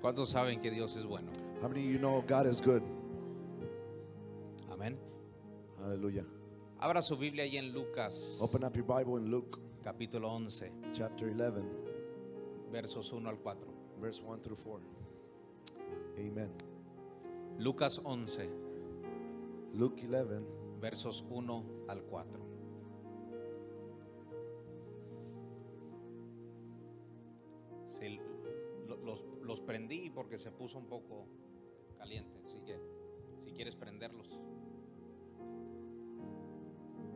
¿Cuántos saben que Dios es bueno? How many of you know God is good? Amén. Hallelujah. Abra su Biblia ahí en Lucas, Open up your Bible in Luke capítulo 11, chapter 11, versos 1 al 4. verse 1 through 4. Amen. Lucas 11, Luke 11, versos 1 al 4. Sí, los prendí porque se puso un poco caliente, así que si quieres prenderlos.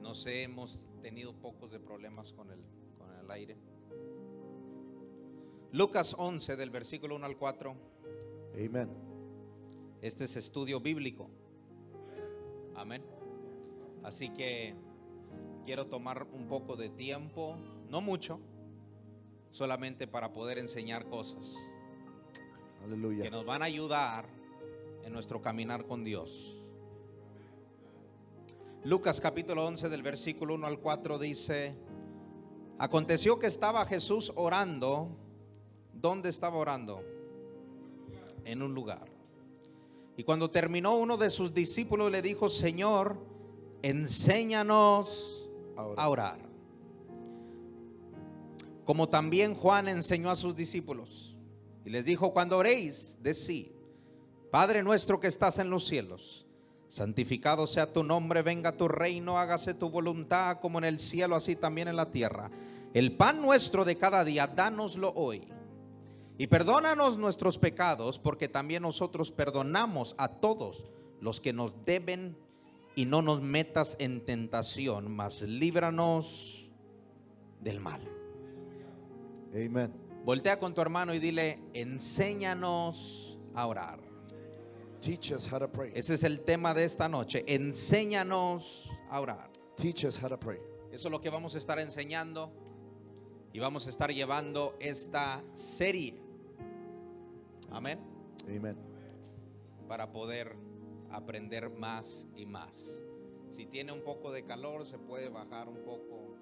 No sé, hemos tenido pocos de problemas con el aire. Lucas 11 del versículo 1 al 4. Amen. Este es estudio bíblico. Amén. Así que quiero tomar un poco de tiempo, no mucho, solamente para poder enseñar cosas que Hallelujah. nos van a ayudar en nuestro caminar con Dios. Lucas capítulo 11 del versículo 1 al 4 dice: aconteció que estaba Jesús orando. ¿Dónde estaba orando? En un lugar. Y cuando terminó, uno de sus discípulos le dijo: Señor, enséñanos a orar, como también Juan enseñó a sus discípulos. Y les dijo: cuando oréis, decid: Padre nuestro que estás en los cielos, santificado sea tu nombre, venga tu reino, hágase tu voluntad como en el cielo, así también en la tierra. El pan nuestro de cada día, dánoslo hoy. Y perdónanos nuestros pecados, porque también nosotros perdonamos a todos los que nos deben. Y no nos metas en tentación, mas líbranos del mal. Amen. Voltea con tu hermano y dile: enséñanos a orar. Teach us how to pray. Ese es el tema de esta noche. Enséñanos a orar. Teach us how to pray. Eso es lo que vamos a estar enseñando. Y vamos a estar llevando esta serie. Amén. Amen. Para poder aprender más y más. Si tiene un poco de calor, se puede bajar un poco.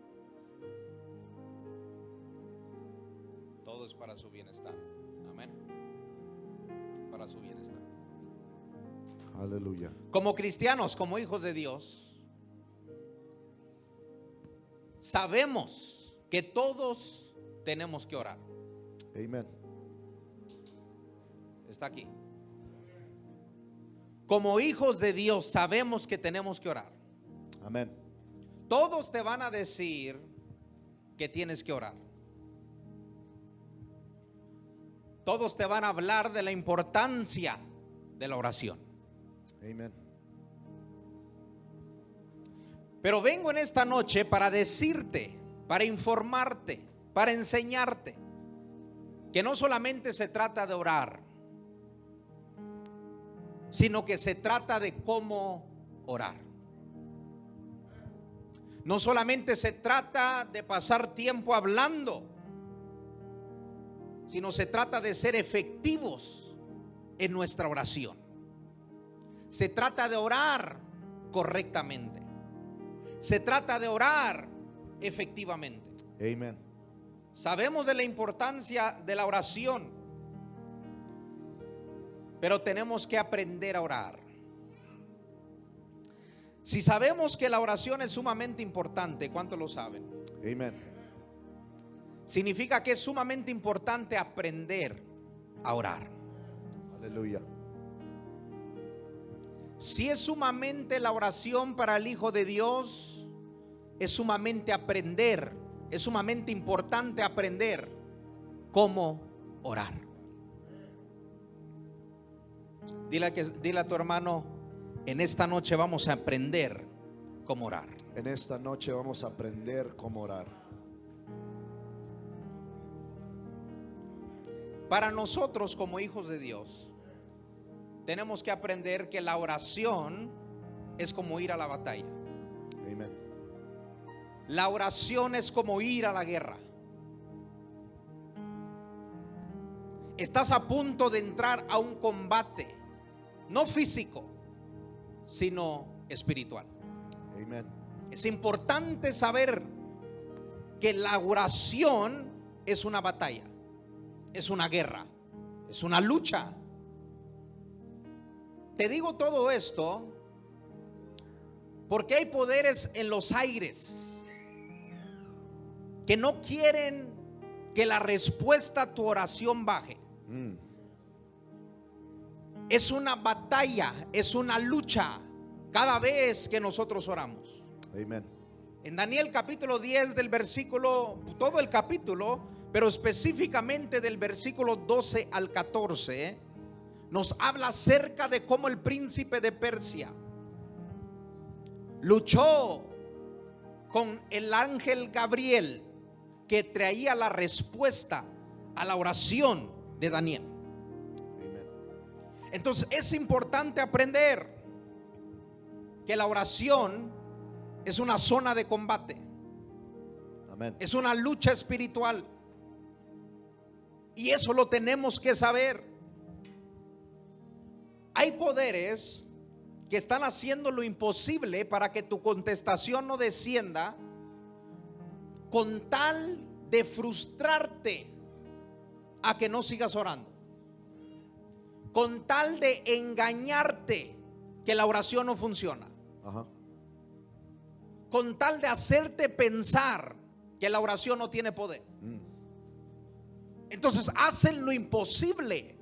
Todo es para su bienestar. Amén. Para su bienestar. Hallelujah. Como cristianos, como hijos de Dios, sabemos que todos tenemos que orar. Amen. Está aquí. Como hijos de Dios sabemos que tenemos que orar. Amen. Todos te van a decir que tienes que orar. Todos te van a hablar de la importancia de la oración. Amen. Pero vengo en esta noche para decirte, para informarte, para enseñarte que no solamente se trata de orar, sino que se trata de cómo orar. No solamente se trata de pasar tiempo hablando, sino se trata de ser efectivos en nuestra oración. Se trata de orar correctamente. Se trata de orar efectivamente. Amen. Sabemos de la importancia de la oración, pero tenemos que aprender a orar. Si sabemos que la oración es sumamente importante, ¿cuántos lo saben? Amen. Significa que es sumamente importante aprender a orar. Hallelujah. Si es sumamente la oración para el Hijo de Dios, es sumamente es sumamente importante aprender cómo orar. Dile a tu hermano: en esta noche vamos a aprender cómo orar. En esta noche vamos a aprender cómo orar. Para nosotros como hijos de Dios, tenemos que aprender que la oración es como ir a la batalla. Amen. La oración es como ir a la guerra. Estás a punto de entrar a un combate, no físico, sino espiritual. Amen. Es importante saber que la oración es una batalla, es una guerra Es una lucha. Te digo todo esto porque hay poderes en los aires que no quieren que la respuesta a tu oración baje. Es una batalla, es una lucha cada vez que nosotros oramos. Amen. En Daniel capítulo 10 del versículo, todo el capítulo, pero específicamente del versículo 12 al 14, nos habla acerca de cómo el príncipe de Persia luchó con el ángel Gabriel, que traía la respuesta a la oración de Daniel. Amen. Entonces es importante aprender que la oración es una zona de combate, Amen. es una lucha espiritual, y eso lo tenemos que saber. Hay poderes que están haciendo lo imposible para que tu contestación no descienda, con tal de frustrarte a que no sigas orando, con tal de engañarte que la oración no funciona, Ajá. con tal de hacerte pensar que la oración no tiene poder. Entonces hacen lo imposible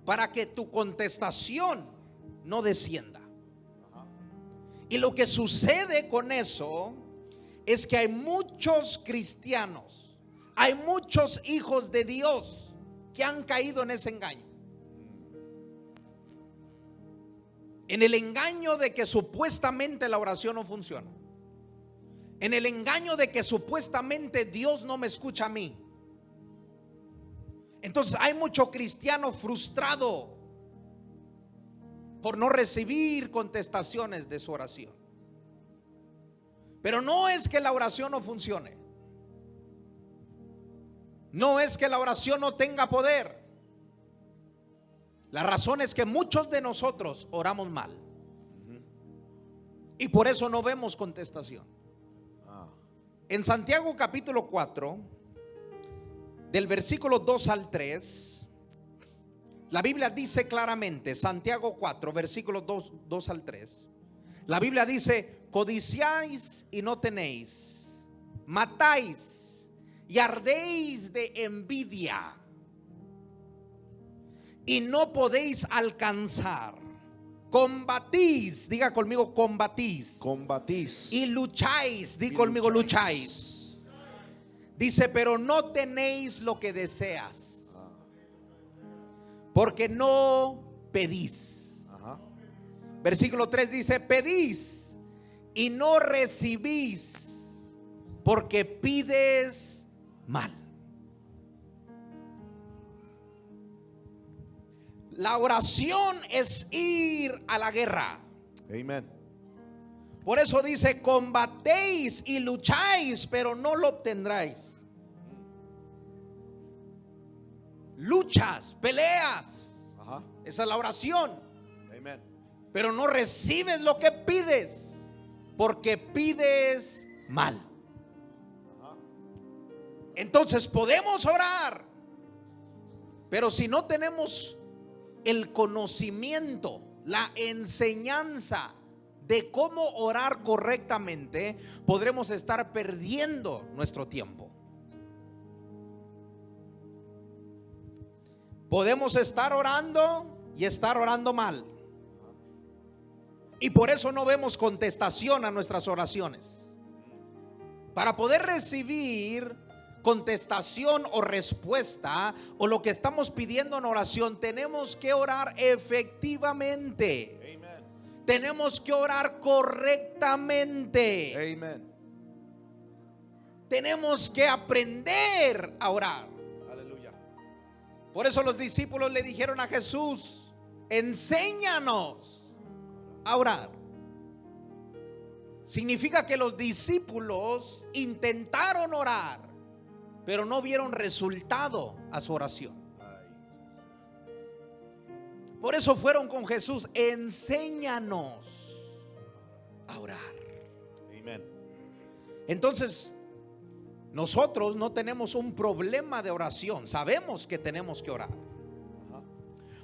para que tu contestación no descienda. Y lo que sucede con eso es que hay muchos cristianos, hay muchos hijos de Dios que han caído en ese engaño. En el engaño de que supuestamente la oración no funciona. En el engaño de que supuestamente Dios no me escucha a mí. Entonces hay mucho cristiano frustrado por no recibir contestaciones de su oración. Pero no es que la oración no funcione. No es que la oración no tenga poder. La razón es que muchos de nosotros oramos mal. Y por eso no vemos contestación. En Santiago capítulo 4, del versículo 2 al 3, la Biblia dice claramente, Santiago 4, versículos 2 al 3, la Biblia dice: codiciáis y no tenéis, matáis y ardéis de envidia y no podéis alcanzar, combatís, diga conmigo, combatís, Combatís. y lucháis, diga conmigo, lucháis. Dice, pero no tenéis lo que deseas, porque no pedís. Ajá. Versículo 3 dice: pedís y no recibís, porque pides mal. La oración es ir a la guerra. Amen. Por eso dice: combatéis y lucháis, pero no lo obtendráis. Luchas, peleas. Ajá. Esa es la oración. Amen. Pero no recibes lo que pides, porque pides mal. Entonces podemos orar, pero si no tenemos el conocimiento, la enseñanza de cómo orar correctamente, podremos estar perdiendo nuestro tiempo. Podemos estar orando y estar orando mal. Y por eso no vemos contestación a nuestras oraciones. Para poder recibir contestación o respuesta o lo que estamos pidiendo en oración, tenemos que orar efectivamente. Amen. Tenemos que orar correctamente. Amen. Tenemos que aprender a orar. Aleluya. Por eso los discípulos le dijeron a Jesús: enséñanos a orar. Significa que los discípulos intentaron orar, pero no vieron resultado a su oración. Por eso fueron con Jesús: enséñanos a orar. Amen. Entonces, nosotros no tenemos un problema de oración. Sabemos que tenemos que orar. Ajá.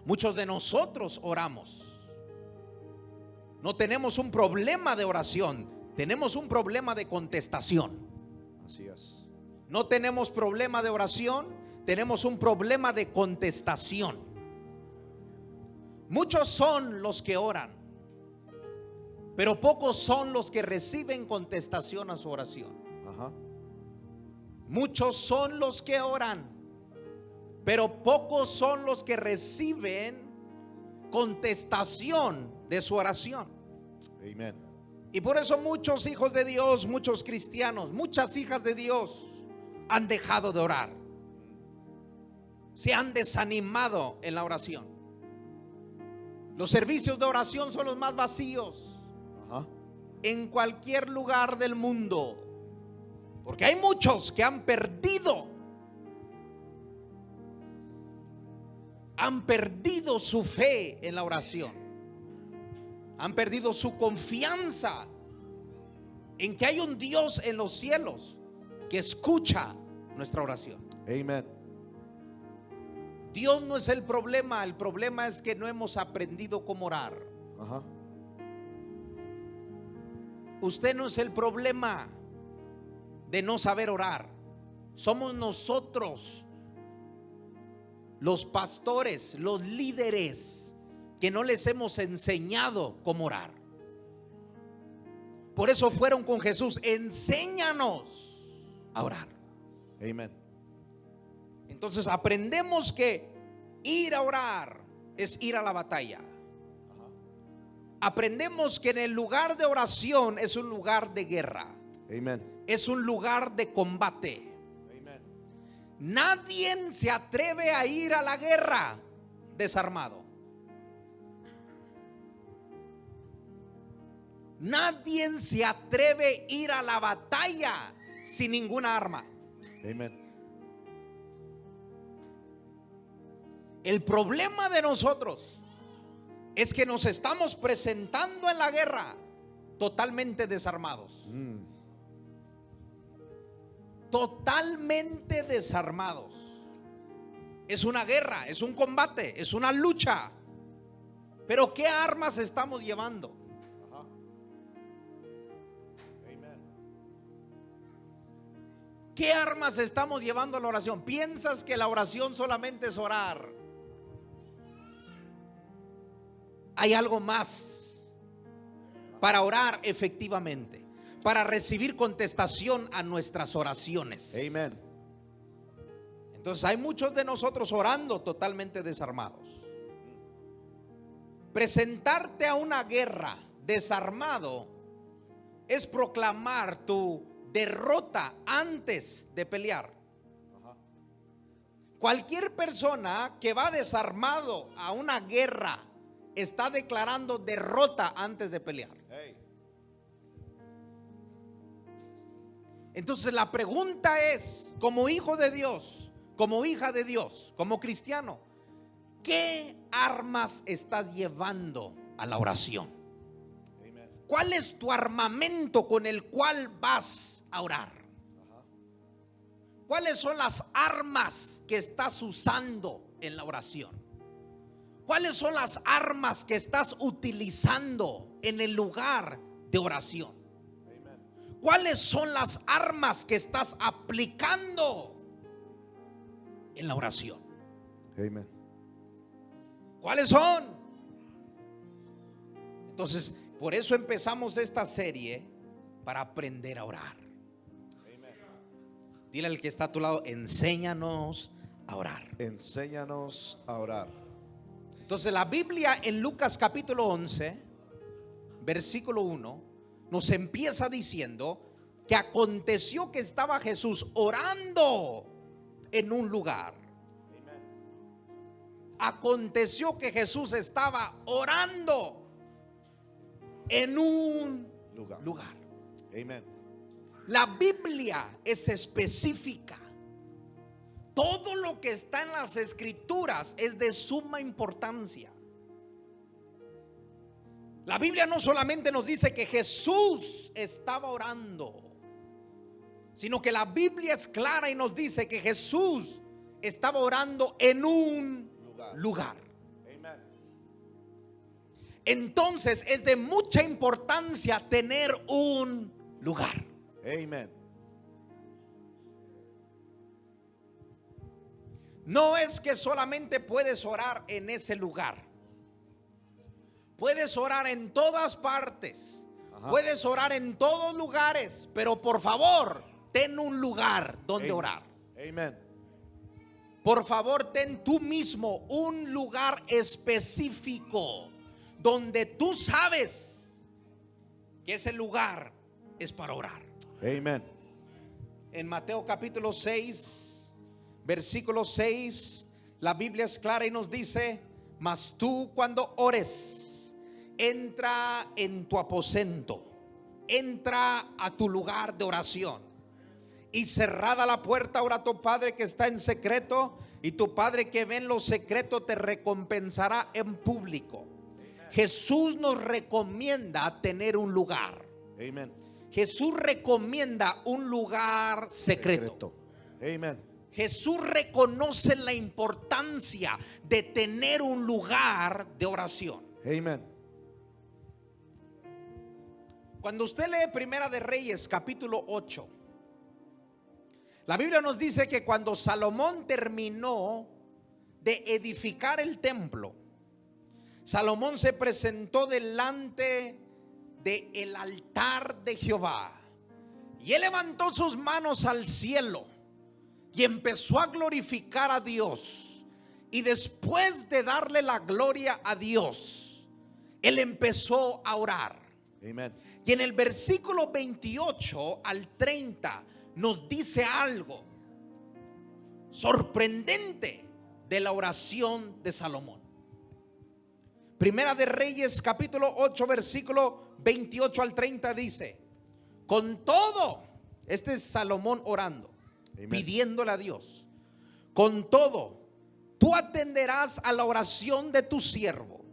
Muchos de nosotros oramos. No tenemos un problema de oración, tenemos un problema de contestación. Así es. No tenemos problema de oración, tenemos un problema de contestación. Muchos son los que oran, pero pocos son los que reciben contestación a su oración. Ajá. Muchos son los que oran, pero pocos son los que reciben contestación de su oración. Amen. Y por eso muchos hijos de Dios, muchos cristianos, muchas hijas de Dios han dejado de orar. Se han desanimado en la oración. Los servicios de oración son los más vacíos Ajá. en cualquier lugar del mundo, porque hay muchos que han perdido su fe en la oración, han perdido su confianza en que hay un Dios en los cielos que escucha nuestra oración. Amen. Dios no es el problema es que no hemos aprendido cómo orar. Ajá. Usted no es el problema de no saber orar. Somos nosotros, los pastores, los líderes, que no les hemos enseñado cómo orar. Por eso fueron con Jesús: enséñanos a orar. Amen. Entonces aprendemos que ir a orar es ir a la batalla. Ajá. Aprendemos que en el lugar de oración es un lugar de guerra, Amen. es un lugar de combate. Amen. Nadie se atreve a ir a la guerra desarmado. Nadie se atreve a ir a la batalla sin ninguna arma. Amen. El problema de nosotros es que nos estamos presentando en la guerra totalmente desarmados. Totalmente desarmados. Es una guerra, es un combate, es una lucha. Pero ¿qué armas estamos llevando? Ajá. Amen. ¿Qué armas estamos llevando a la oración? ¿Piensas que la oración solamente es orar? Hay algo más para orar efectivamente, para recibir contestación a nuestras oraciones. Amen. Entonces hay muchos de nosotros orando totalmente desarmados. Presentarte a una guerra desarmado es proclamar tu derrota antes de pelear. Ajá. Cualquier persona que va desarmado a una guerra está declarando derrota antes de pelear. Hey. Entonces la pregunta es, como hijo de Dios, como hija de Dios, como cristiano, ¿qué armas estás llevando a la oración? Amen. ¿Cuál es tu armamento con el cual vas a orar? Ajá. ¿Cuáles son las armas que estás usando en la oración? ¿Cuáles son las armas que estás utilizando en el lugar de oración? Amen. ¿Cuáles son las armas que estás aplicando en la oración? Amen. ¿Cuáles son? Entonces, por eso empezamos esta serie, para aprender a orar. Amen. Dile al que está a tu lado: enséñanos a orar. Enséñanos a orar. Entonces la Biblia en Lucas capítulo 11, versículo 1, nos empieza diciendo que aconteció que estaba Jesús orando en un lugar. Aconteció que Jesús estaba orando en un lugar. Amen. La Biblia es específica. Todo lo que está en las escrituras es de suma importancia. La Biblia no solamente nos dice que Jesús estaba orando, sino que la Biblia es clara y nos dice que Jesús estaba orando en un lugar. Amen. Entonces es de mucha importancia tener un lugar. Amen. No es que solamente puedes orar en ese lugar. Puedes orar en todas partes. Ajá. Puedes orar en todos lugares. Pero por favor, ten un lugar donde Amen. orar. Amen. Por favor, ten tú mismo un lugar específico donde tú sabes que ese lugar es para orar. Amen. En Mateo capítulo 6, versículo 6, la Biblia es clara y nos dice: mas tú cuando ores, entra en tu aposento, entra a tu lugar de oración, y cerrada la puerta, ora a tu Padre que está en secreto, y tu Padre que ve en lo secreto te recompensará en público. Jesús nos recomienda tener un lugar. Amen. Jesús recomienda un lugar secreto. Amen. Jesús reconoce la importancia de tener un lugar de oración. Amen. Cuando usted lee Primera de Reyes capítulo 8, la Biblia nos dice que cuando Salomón terminó de edificar el templo, Salomón se presentó delante del altar de Jehová y él levantó sus manos al cielo y empezó a glorificar a Dios. Y después de darle la gloria a Dios, él empezó a orar. Amen. Y en el versículo 28 al 30 nos dice algo sorprendente de la oración de Salomón. Primera de Reyes capítulo 8 versículo 28 al 30 dice: con todo, este es Salomón orando, Amen. pidiéndole a Dios, con todo, tú atenderás a la oración de tu siervo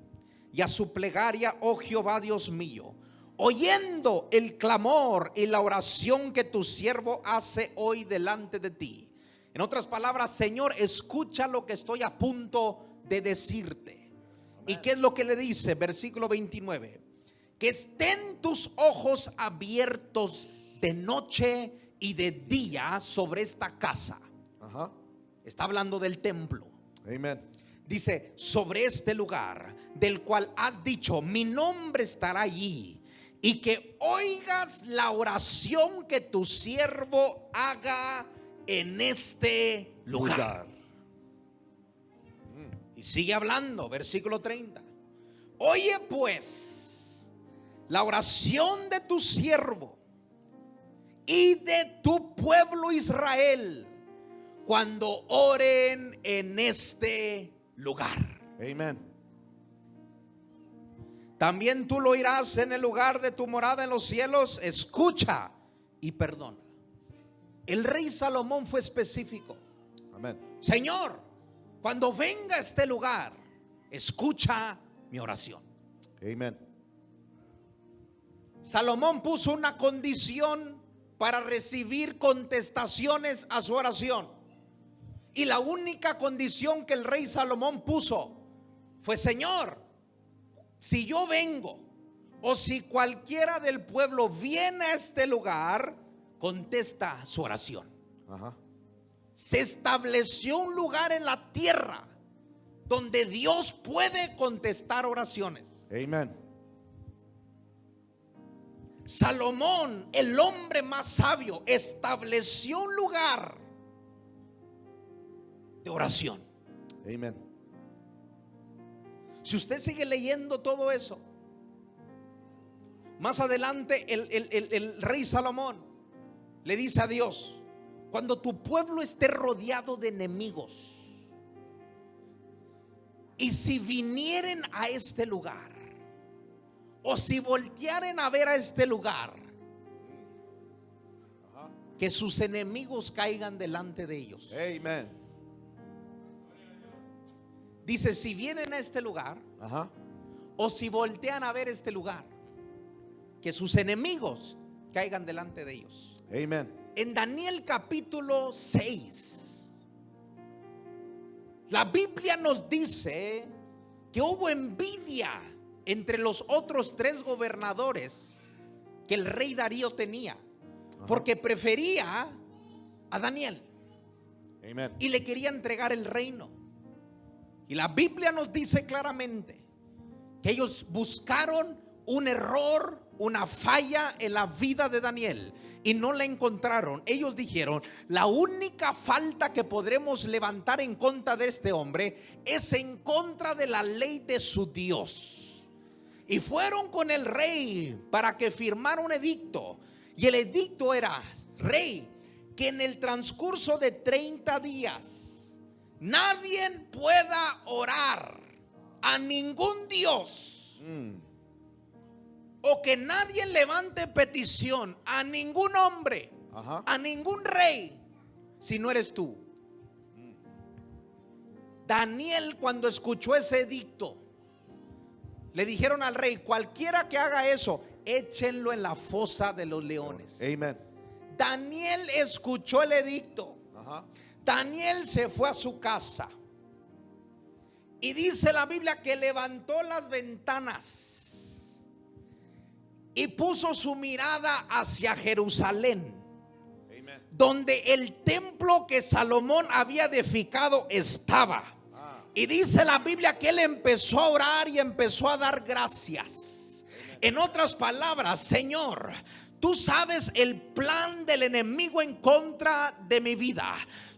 y a su plegaria, oh Jehová Dios mío, oyendo el clamor y la oración que tu siervo hace hoy delante de ti. En otras palabras, Señor, escucha lo que estoy a punto de decirte. ¿Y qué es lo que le dice? Versículo 29. Que estén tus ojos abiertos de noche y de día sobre esta casa. Ajá. Está hablando del templo. Amen. Dice, sobre este lugar del cual has dicho, mi nombre estará allí. Y que oigas la oración que tu siervo haga en este lugar. Y sigue hablando, versículo 30. Oye pues la oración de tu siervo y de tu pueblo Israel cuando oren en este lugar. Amen. También tú lo oirás en el lugar de tu morada en los cielos. Escucha y perdona. El rey Salomón fue específico. Amen. Señor, cuando venga a este lugar, escucha mi oración. Amen. Salomón puso una condición para recibir contestaciones a su oración. Y la única condición que el rey Salomón puso fue: Señor, si yo vengo o si cualquiera del pueblo viene a este lugar, contesta su oración. Ajá. Se estableció un lugar en la tierra donde Dios puede contestar oraciones. Amen. Salomón, el hombre más sabio, estableció un lugar de oración. Amen. Si usted sigue leyendo todo eso, más adelante el rey Salomón le dice a Dios: cuando tu pueblo esté rodeado de enemigos, y si vinieren a este lugar, o si voltearen a ver a este lugar, Ajá. que sus enemigos caigan delante de ellos. Amen. Dice, si vienen a este lugar, Ajá. o si voltean a ver este lugar, que sus enemigos caigan delante de ellos. Amen. En Daniel capítulo 6, la Biblia nos dice que hubo envidia entre los otros 3 gobernadores que el rey Darío tenía, porque prefería a Daniel. Amen. Y le quería entregar el reino. Y la Biblia nos dice claramente que ellos buscaron un error, una falla en la vida de Daniel y no la encontraron. Ellos dijeron: la única falta que podremos levantar en contra de este hombre es en contra de la ley de su Dios. Y fueron con el rey para que firmara un edicto. Y el edicto era: rey, que en el transcurso de 30 días nadie pueda orar a ningún Dios, o que nadie levante petición a ningún hombre, a ningún rey, si no eres tú. Daniel, cuando escuchó ese edicto, le dijeron al rey: cualquiera que haga eso, échenlo en la fosa de los leones. Amen. Daniel escuchó el edicto. Daniel se fue a su casa y dice la Biblia que levantó las ventanas y puso su mirada hacia Jerusalén, Amen. donde el templo que Salomón había edificado estaba. Y dice la Biblia que él empezó a orar y empezó a dar gracias. En otras palabras: Señor, tú sabes el plan del enemigo en contra de mi vida.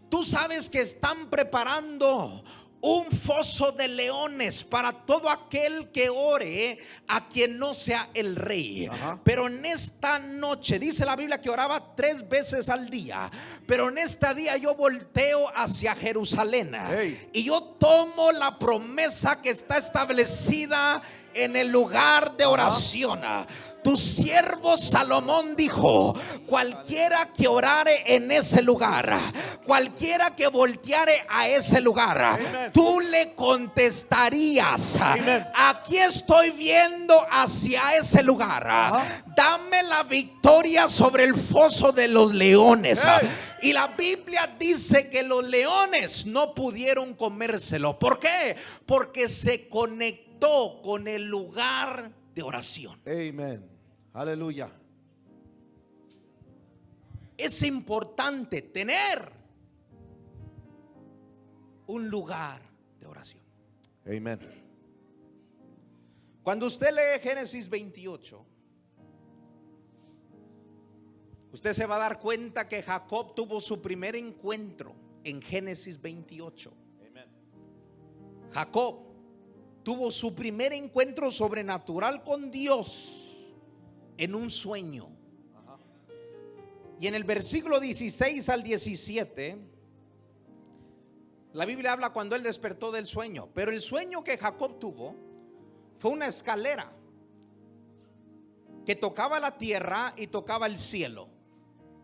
Tú sabes que están preparando un foso de leones para todo aquel que ore a quien no sea el rey. Pero en esta noche dice la Biblia que oraba 3 veces al día. Pero en este día yo volteo hacia Jerusalén, y yo tomo la promesa que está establecida en el lugar de oración. Tu siervo Salomón dijo: cualquiera que orare en ese lugar, cualquiera que volteare a ese lugar, Amen, tú le contestarías: Amen, aquí estoy viendo hacia ese lugar. Dame la victoria sobre el foso de los leones. Y la Biblia dice que los leones no pudieron comérselo. ¿Por qué? Porque se conectó con el lugar de oración. Amen. Aleluya. Es importante tener un lugar de oración. Amen. Cuando usted lee Génesis 28, usted se va a dar cuenta que Jacob tuvo su primer encuentro en Génesis 28. Amen. Jacob tuvo su primer encuentro sobrenatural con Dios en un sueño. Y en el versículo 16 al 17, la Biblia habla cuando él despertó del sueño. Pero el sueño que Jacob tuvo fue una escalera que tocaba la tierra y tocaba el cielo,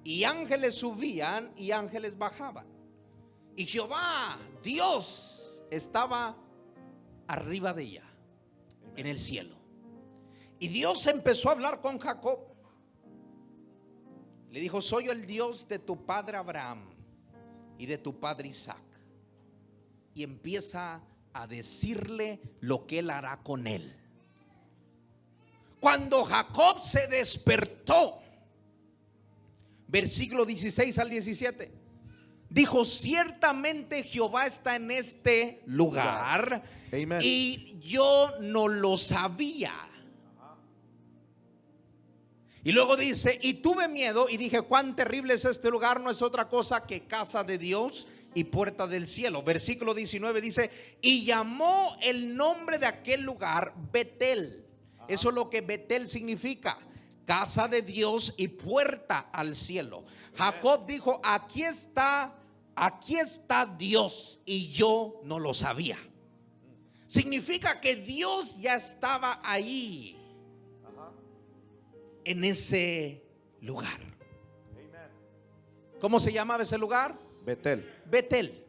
y ángeles subían y ángeles bajaban, y Jehová Dios estaba arriba de ella, en el cielo. Y Dios empezó a hablar con Jacob. Le dijo: soy el Dios de tu padre Abraham y de tu padre Isaac. Y empieza a decirle lo que él hará con él. Cuando Jacob se despertó, versículo 16 al 17, dijo: ciertamente Jehová está en este lugar. Amen. Y yo no lo sabía. Y luego dice: y tuve miedo y dije: cuán terrible es este lugar, no es otra cosa que casa de Dios y puerta del cielo. Versículo 19 dice: y llamó el nombre de aquel lugar Betel. Eso es lo que Betel significa: casa de Dios y puerta al cielo. Jacob dijo: aquí está Dios y yo no lo sabía. Significa que Dios ya estaba ahí, en ese lugar. ¿Cómo se llamaba ese lugar? Betel. Betel.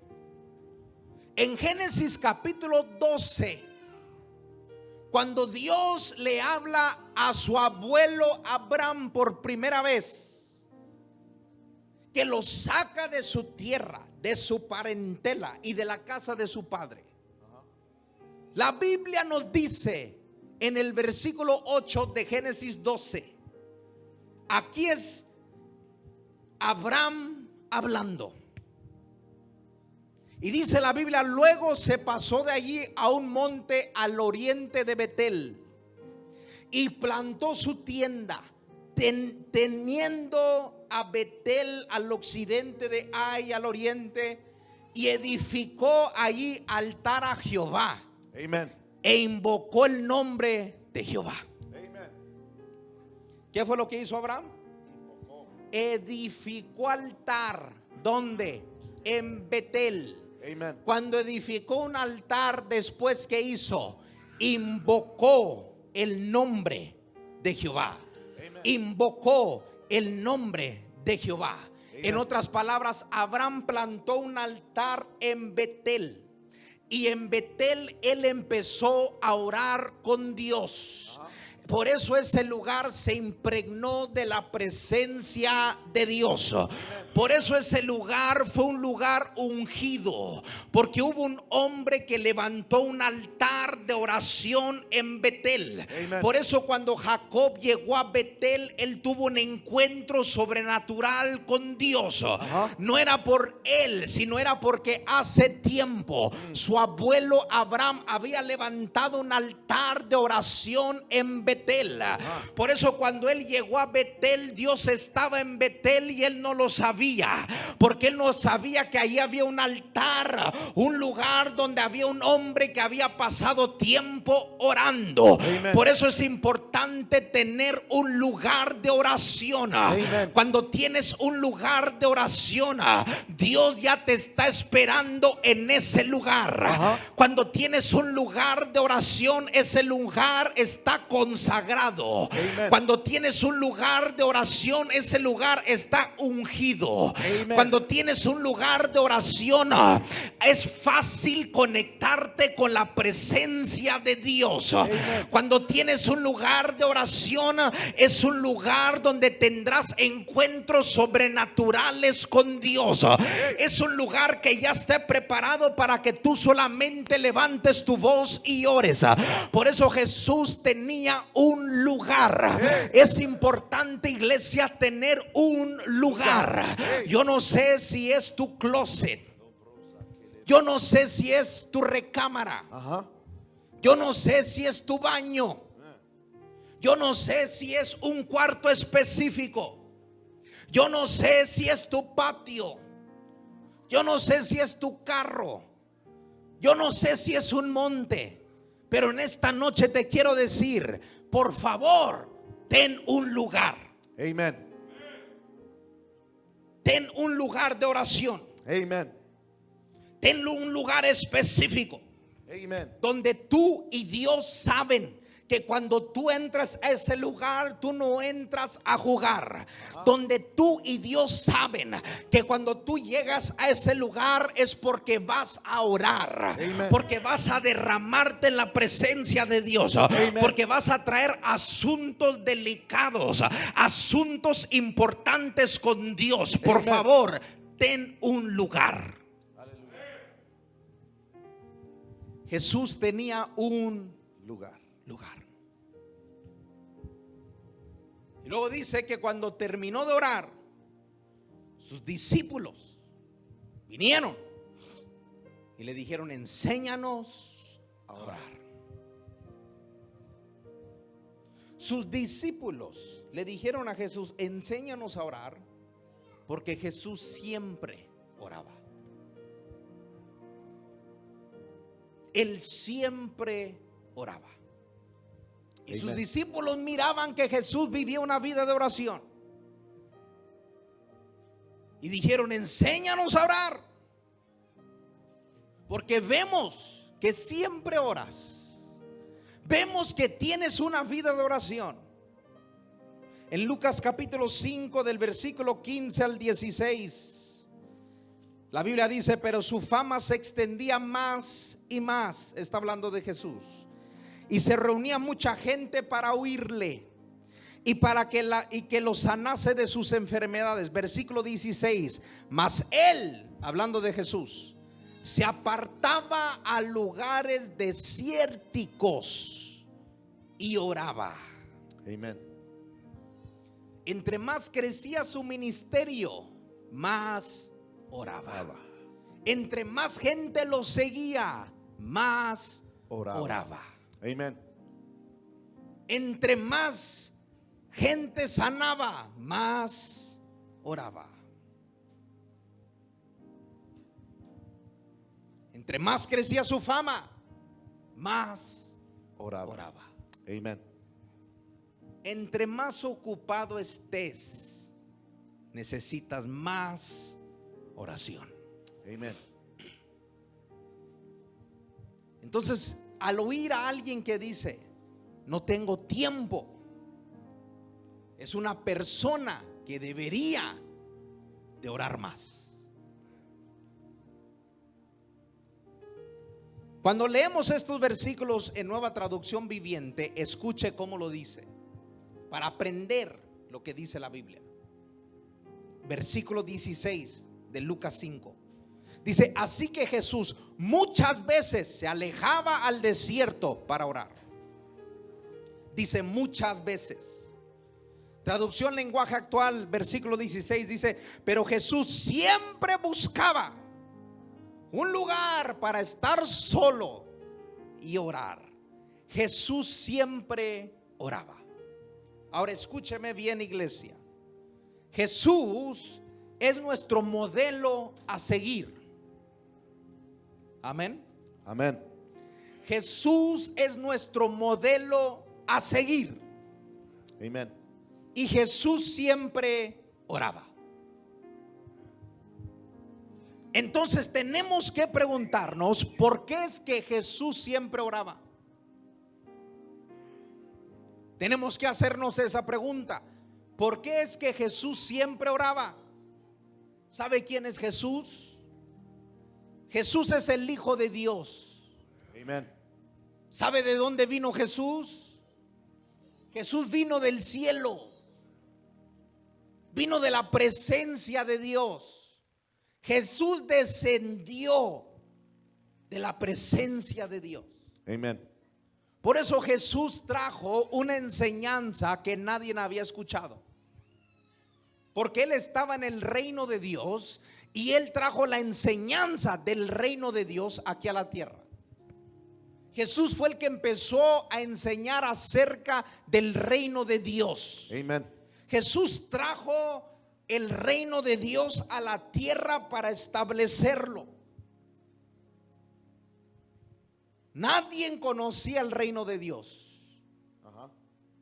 En Génesis capítulo 12, cuando Dios le habla a su abuelo Abraham por primera vez, que lo saca de su tierra, de su parentela y de la casa de su padre, la Biblia nos dice en el versículo 8 de Génesis 12. Aquí es Abraham hablando. Y dice la Biblia, luego se pasó de allí a un monte al oriente de Betel y plantó su tienda, teniendo a Betel al occidente de Ai al oriente, y edificó allí altar a Jehová. Amen. E invocó el nombre de Jehová. Amen. ¿Qué fue lo que hizo Abraham? Edificó altar. ¿Dónde? En Betel. Amen. Cuando edificó un altar, después, ¿qué hizo? Invocó el nombre de Jehová. Amen. Invocó el nombre de Jehová. Amen. En otras palabras, Abraham plantó un altar en Betel. Y en Betel él empezó a orar con Dios. Por eso ese lugar se impregnó de la presencia de Dios. Por eso ese lugar fue un lugar ungido. Porque hubo un hombre que levantó un altar de oración en Betel. Amen. Por eso cuando Jacob llegó a Betel, él tuvo un encuentro sobrenatural con Dios. Ajá. No era por él, sino era porque hace tiempo su abuelo Abraham había levantado un altar de oración en Betel. Por eso cuando él llegó a Betel, Dios estaba en Betel y él no lo sabía, porque él no sabía que ahí había un altar, un lugar donde había un hombre que había pasado tiempo orando. Amen. Por eso es importante tener un lugar de oración. Amen. Cuando tienes un lugar de oración, Dios ya te está esperando en ese lugar. Ajá. Cuando tienes un lugar de oración, ese lugar está consagrado. Amen. Cuando tienes un lugar de oración, ese lugar está ungido. Amen. Cuando tienes un lugar de oración, es fácil conectarte con la presencia de Dios. Amen. Cuando tienes un lugar de oración, es un lugar donde tendrás encuentros sobrenaturales con Dios. Es un lugar que ya está preparado para que tú solamente levantes tu voz y ores. Por eso Jesús tenía un lugar. Es importante, iglesia, tener un lugar. Yo no sé si es tu closet. Yo no sé si es tu recámara. Ajá. Yo no sé si es tu baño. Yo no sé si es un cuarto específico. Yo no sé si es tu patio. Yo no sé si es tu carro. Yo no sé si es un monte. Pero en esta noche te quiero decir, por favor, ten un lugar. Amen. Ten un lugar de oración. Amen. Ten un lugar específico Amen. donde tú y Dios saben que cuando tú entras a ese lugar, tú no entras a jugar. Donde tú y Dios saben que cuando tú llegas a ese lugar es porque vas a orar. Amen. Porque vas a derramarte en la presencia de Dios. Amen. Porque vas a traer asuntos delicados, asuntos importantes con Dios. Por Amen. favor, ten un lugar. Jesús tenía un Lugar. lugar. Y luego dice que cuando terminó de orar, sus discípulos vinieron y le dijeron: enséñanos a orar. Sus discípulos le dijeron a Jesús: enséñanos a orar, porque Jesús siempre oraba. Él siempre oraba. Y sus Amen. discípulos miraban que Jesús vivía una vida de oración. Y dijeron: enséñanos a orar, porque vemos que siempre oras. Vemos que tienes una vida de oración. En Lucas capítulo 5 del versículo 15 al 16, la Biblia dice: pero su fama se extendía más y más. Está hablando de Jesús. Y se reunía mucha gente para oírle y para que lo sanase de sus enfermedades. Versículo 16. Mas él, hablando de Jesús, se apartaba a lugares desérticos y oraba. Amen. Entre más crecía su ministerio, más oraba. Entre más gente lo seguía, más oraba. Amen. Entre más gente sanaba, más oraba. Entre más crecía su fama, más oraba. Amen. Entre más ocupado estés, necesitas más oración. Amen. Entonces, al oír a alguien que dice, no tengo tiempo, es una persona que debería de orar más. Cuando leemos estos versículos en Nueva Traducción Viviente, escuche cómo lo dice, para aprender lo que dice la Biblia. Versículo 16 de Lucas 5. Dice, así que Jesús muchas veces se alejaba al desierto para orar. Dice muchas veces. Traducción lenguaje actual, versículo 16 dice, pero Jesús siempre buscaba un lugar para estar solo y orar. Jesús siempre oraba. Ahora escúcheme bien, iglesia. Jesús es nuestro modelo a seguir. Amén. Amén. Jesús es nuestro modelo a seguir. Amen. Y Jesús siempre oraba. Entonces tenemos que preguntarnos, ¿por qué es que Jesús siempre oraba? Tenemos que hacernos esa pregunta. ¿Por qué es que Jesús siempre oraba? ¿Sabe quién es Jesús? Jesús es el Hijo de Dios. Amen. ¿Sabe de dónde vino Jesús? Jesús vino del cielo. Vino de la presencia de Dios. Jesús descendió de la presencia de Dios. Amen. Por eso Jesús trajo una enseñanza que nadie había escuchado. Porque Él estaba en el reino de Dios y Él trajo la enseñanza del reino de Dios aquí a la tierra. Jesús fue el que empezó a enseñar acerca del reino de Dios. Amen. Jesús trajo el reino de Dios a la tierra para establecerlo. Nadie conocía el reino de Dios,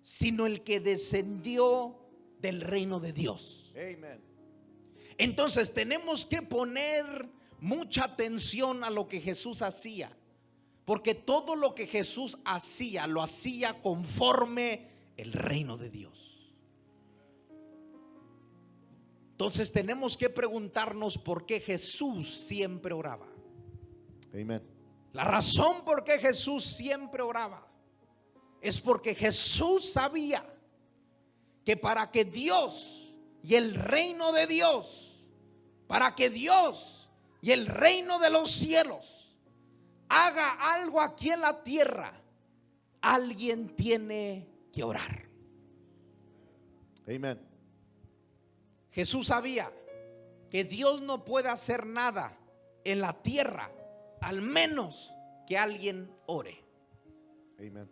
sino el que descendió del reino de Dios. Amen. Entonces tenemos que poner mucha atención a lo que Jesús hacía, porque todo lo que Jesús hacía, lo hacía conforme el reino de Dios. Entonces tenemos que preguntarnos por qué Jesús siempre oraba. Amen. La razón por qué Jesús siempre oraba es porque Jesús sabía que para que Dios y el reino de Dios, para que Dios y el reino de los cielos haga algo aquí en la tierra, alguien tiene que orar. Amen. Jesús sabía que Dios no puede hacer nada en la tierra al menos que alguien ore. Amen.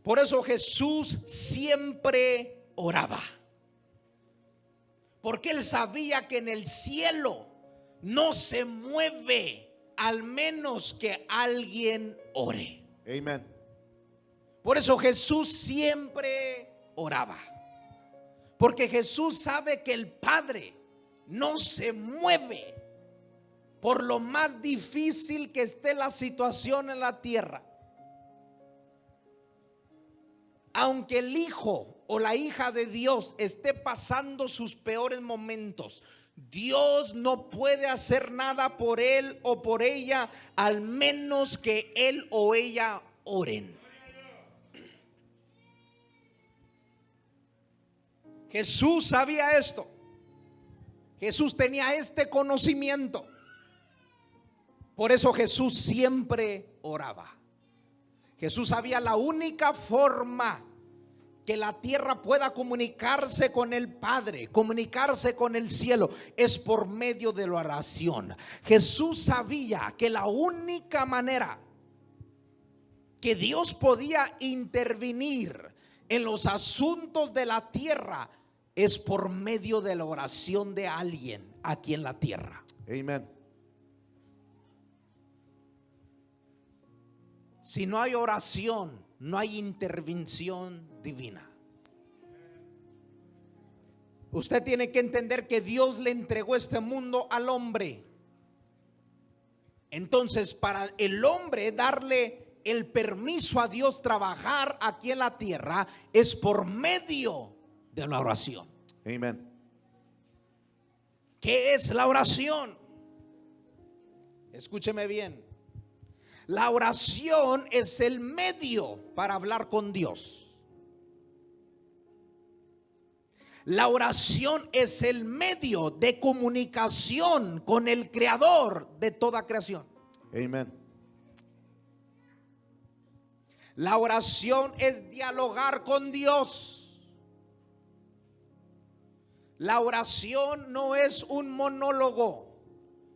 Por eso Jesús siempre oraba, porque Él sabía que en el cielo no se mueve al menos que alguien ore. Amen. Por eso Jesús siempre oraba, porque Jesús sabe que el Padre no se mueve por lo más difícil que esté la situación en la tierra. Aunque el hijo o la hija de Dios esté pasando sus peores momentos, Dios no puede hacer nada por él o por ella al menos que él o ella oren. Jesús sabía esto. Jesús tenía este conocimiento. Por eso Jesús siempre oraba. Jesús sabía la única forma que la tierra pueda comunicarse con el Padre, comunicarse con el cielo, es por medio de la oración. Jesús sabía que la única manera que Dios podía intervenir en los asuntos de la tierra es por medio de la oración de alguien aquí en la tierra. Amen. Si no hay oración, no hay intervención divina. Usted tiene que entender que Dios le entregó este mundo al hombre. Entonces, para el hombre darle el permiso a Dios trabajar aquí en la tierra es por medio de la oración. Amen. ¿Qué es la oración? Escúcheme bien. La oración es el medio para hablar con Dios. La oración es el medio de comunicación con el creador de toda creación. Amen. La oración es dialogar con Dios. La oración no es un monólogo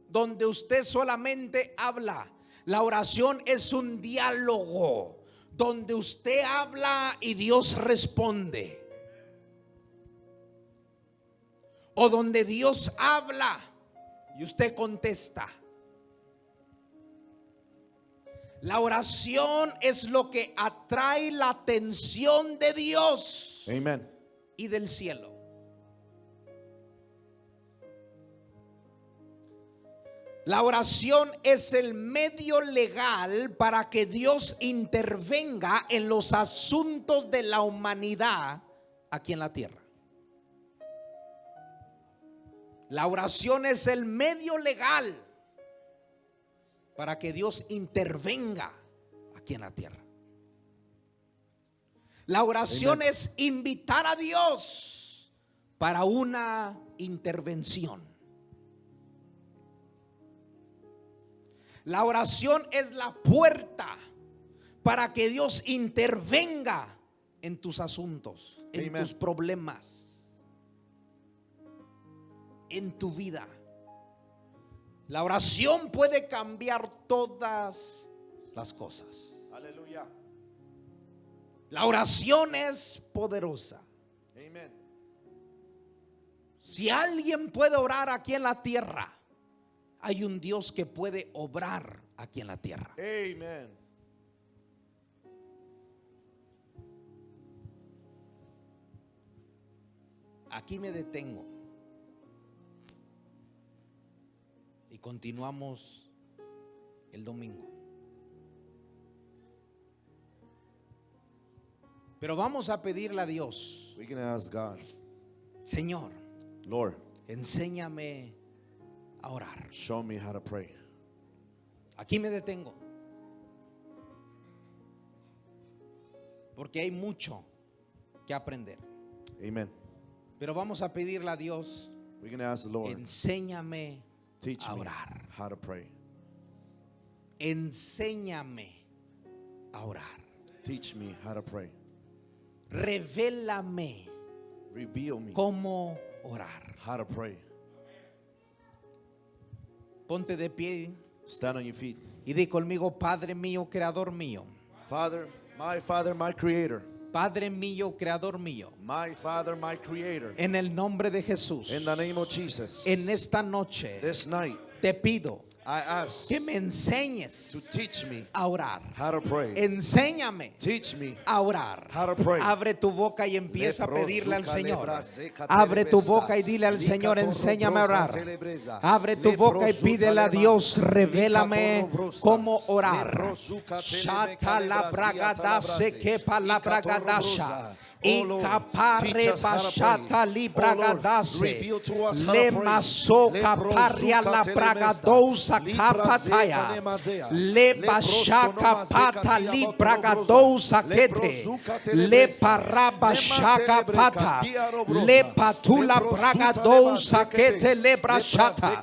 donde usted solamente habla. La oración es un diálogo donde usted habla y Dios responde. O donde Dios habla y usted contesta. La oración es lo que atrae la atención de Dios Amen. y del cielo. La oración es el medio legal para que Dios intervenga en los asuntos de la humanidad aquí en la tierra. La oración es el medio legal para que Dios intervenga aquí en la tierra. La oración Amen. es invitar a Dios para una intervención. La oración es la puerta para que Dios intervenga en tus asuntos, en Amen. tus problemas, en tu vida. La oración puede cambiar todas las cosas. Aleluya. La oración es poderosa. Amen. Si alguien puede orar aquí en la tierra, hay un Dios que puede obrar aquí en la tierra. Amen. Aquí me detengo y continuamos el domingo. Pero vamos a pedirle a Dios, We can ask God, Señor, Lord, enséñame a orar. show me how to pray. Aquí me detengo, porque hay mucho que aprender. Amen. Pero vamos a pedirle a Dios, We can ask the Lord, enséñame teach a me orar. how to pray. Enséñame a orar. Teach me how to pray. Revélame Reveal me cómo orar. how to pray. Ponte de pie Stand on your feet. y di conmigo, Padre mío, creador mío. Father, my creator. Padre mío, creador mío. My Father, my creator. En el nombre de Jesús, In the name of Jesus, en esta noche this night, te pido I ask que me to enseñes teach me a orar. how to pray. Enséñame Teach me a orar. how to pray. Abre tu boca y empieza a pedirle al Señor. Abre tu boca y dile al Señor, enséñame a orar. Abre tu boca y pídele a Dios, revélame cómo orar. Shata la bragadase que pa la bragadasha. Oh Lord, Ikapare teach us how to bashata pray. libragadase. Reveal to us how Le to pray. masoka paria la bragadosa kapataya. Le bashaka pata libragadosa kete. Le parabashaka pata. Le patula bragadosa kete le brashata.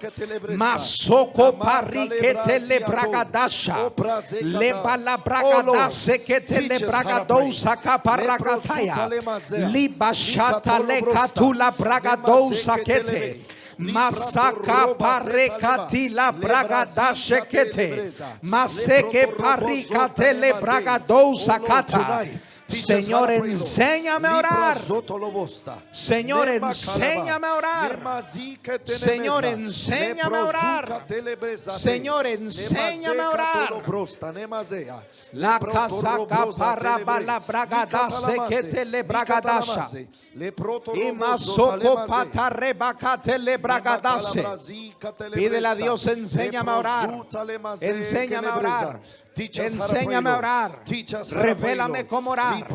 Masoko parikete le bragadasha. Le bala bragadase kete le bragadosa kaparakataya. Libashata le katula bragadosa kete. Masaka parekati la bragadashe kete. Maseke parikate le bragadosa kata. Señor, enséñame a orar. Señor, enséñame a orar. Señor, enséñame a orar. Señor, enséñame a orar. La casaca para la bragadase que te le bragadasha. Y masoko pata rebacate le bragadase. Pídele a Dios, enséñame a orar. Enséñame a orar. Enséñame a orar. Revélame cómo orar.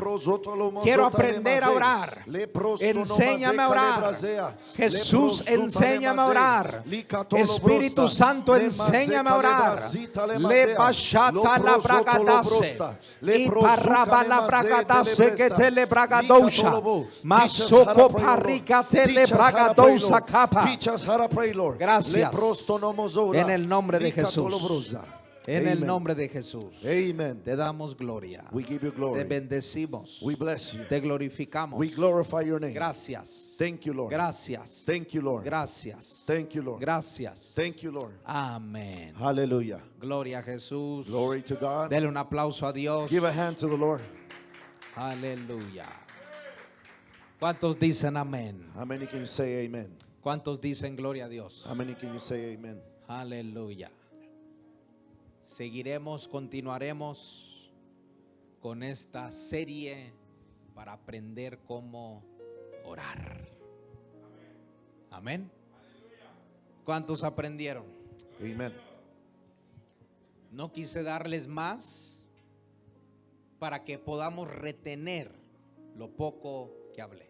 Quiero aprender a orar. Enséñame a orar. Jesús, enséñame a orar. Espíritu Santo, enséñame a orar. Le bashata la bragadase. Y paraba la bragadase que te le bragadosha. Masoko parika te le bragadosa capa. Gracias. En el nombre de Jesús. En el nombre de Jesús. Amen. Te damos gloria. We give you Te glory. bendecimos. We bless you. Te glorificamos. We glorify your name. Gracias. Thank you, Lord. Gracias. Thank you, Lord. Gracias. Thank you, Lord. Gracias. Thank you, Lord. Amén. Hallelujah. Gloria a Jesús. Glory to God. Dele un aplauso a Dios. Give a hand to the Lord. Aleluya. ¿Cuántos dicen amén? How many can you say amen? ¿Cuántos dicen gloria a Dios? How many can you say amen? Aleluya. Seguiremos, continuaremos con esta serie para aprender cómo orar. Amén. ¿Cuántos aprendieron? Amen. No quise darles más para que podamos retener lo poco que hablé.